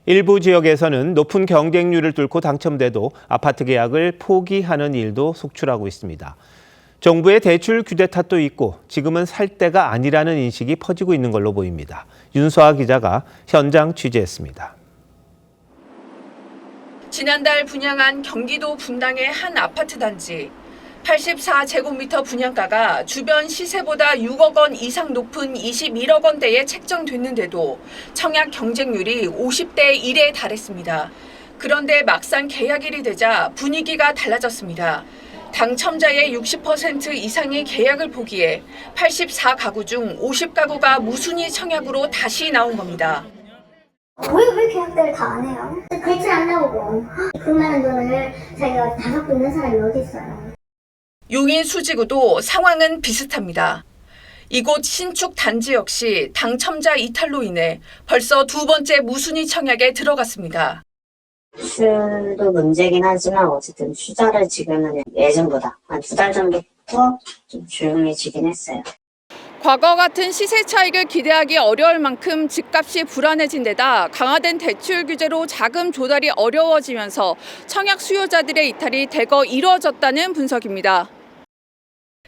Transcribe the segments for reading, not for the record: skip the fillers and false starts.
일부 지역에서는 높은 경쟁률을 뚫고 당첨돼도 아파트 계약을 포기하는 일도 속출하고 있습니다. 정부의 대출 규제 탓도 있고 지금은 살 때가 아니라는 인식이 퍼지고 있는 걸로 보입니다. 윤서아 기자가 현장 취재했습니다. 지난달 분양한 경기도 분당의 한 아파트 단지. 84제곱미터 분양가가 주변 시세보다 6억 원 이상 높은 21억 원대에 책정됐는데도 청약 경쟁률이 50대 1에 달했습니다. 그런데 막상 계약일이 되자 분위기가 달라졌습니다. 당첨자의 60% 이상이 계약을 포기해 84가구 중 50가구가 무순위 청약으로 다시 나온 겁니다. 왜 계약들을 다 안 해요? 글자 안 나오고 그 많은 돈을 자기가 다 갖고 있는 사람이 어디 있어요? 용인 수지구도 상황은 비슷합니다. 이곳 신축 단지 역시 당첨자 이탈로 인해 벌써 두 번째 무순위 청약에 들어갔습니다. 수도 문제긴 하지만 어쨌든 투자를 지금은 예전보다 한 2달 전부터 좀 조용해지긴 했어요. 과거 같은 시세 차익을 기대하기 어려울 만큼 집값이 불안해진 데다 강화된 대출 규제로 자금 조달이 어려워지면서 청약 수요자들의 이탈이 대거 이루어졌다는 분석입니다.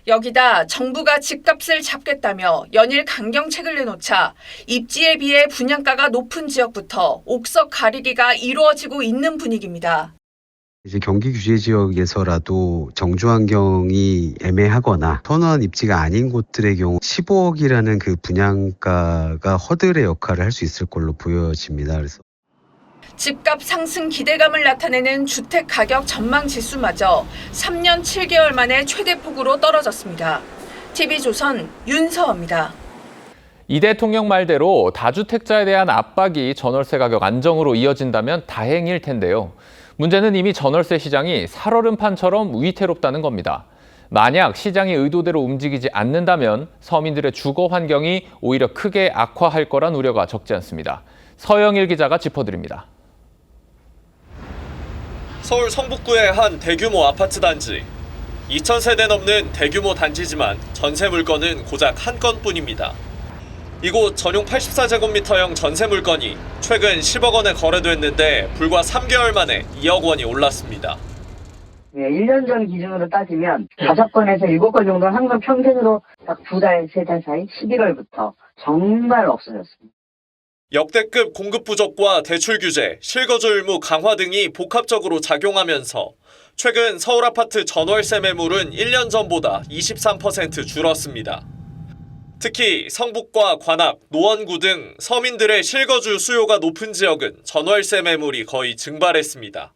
여기다 정부가 집값을 잡겠다며 연일 강경책을 내놓자 입지에 비해 분양가가 높은 지역부터 옥석 가리기가 이루어지고 있는 분위기입니다. 이제 경기 규제 지역에서라도 정주 환경이 애매하거나 선호한 입지가 아닌 곳들의 경우 15억이라는 그 분양가가 허들의 역할을 할 수 있을 걸로 보여집니다. 그래서 집값 상승 기대감을 나타내는 주택 가격 전망 지수마저 3년 7개월 만에 최대폭으로 떨어졌습니다. TV조선 윤서아입니다. 이 대통령 말대로 다주택자에 대한 압박이 전월세 가격 안정으로 이어진다면 다행일 텐데요. 문제는 이미 전월세 시장이 살얼음판처럼 위태롭다는 겁니다. 만약 시장이 의도대로 움직이지 않는다면 서민들의 주거 환경이 오히려 크게 악화할 거란 우려가 적지 않습니다. 서영일 기자가 짚어드립니다. 서울 성북구의 한 대규모 아파트 단지. 2,000세대 넘는 대규모 단지지만 전세 물건은 고작 한 건뿐입니다. 이곳 전용 84제곱미터형 전세 물건이 최근 10억 원에 거래됐는데 불과 3개월 만에 2억 원이 올랐습니다. 1년 전 기준으로 따지면 5건에서 7건 정도는 항상 평균으로 딱 2달, 3달 사이 11월부터 정말 없어졌습니다. 역대급 공급 부족과 대출 규제, 실거주 의무 강화 등이 복합적으로 작용하면서 최근 서울 아파트 전월세 매물은 1년 전보다 23% 줄었습니다. 특히 성북과 관악, 노원구 등 서민들의 실거주 수요가 높은 지역은 전월세 매물이 거의 증발했습니다.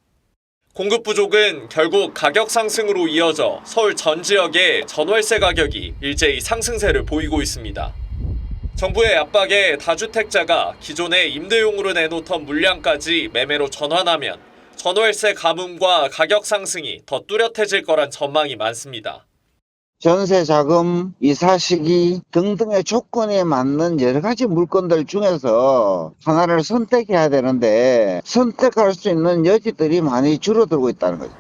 공급 부족은 결국 가격 상승으로 이어져 서울 전 지역의 전월세 가격이 일제히 상승세를 보이고 있습니다. 정부의 압박에 다주택자가 기존에 임대용으로 내놓던 물량까지 매매로 전환하면 전월세 가뭄과 가격 상승이 더 뚜렷해질 거란 전망이 많습니다. 전세 자금, 이사 시기 등등의 조건에 맞는 여러 가지 물건들 중에서 하나를 선택해야 되는데 선택할 수 있는 여지들이 많이 줄어들고 있다는 거죠.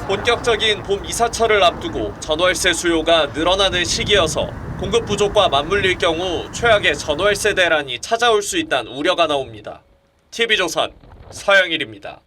본격적인 봄 이사철을 앞두고 전월세 수요가 늘어나는 시기여서 공급 부족과 맞물릴 경우 최악의 전월세 대란이 찾아올 수 있다는 우려가 나옵니다. TV조선 서영일입니다.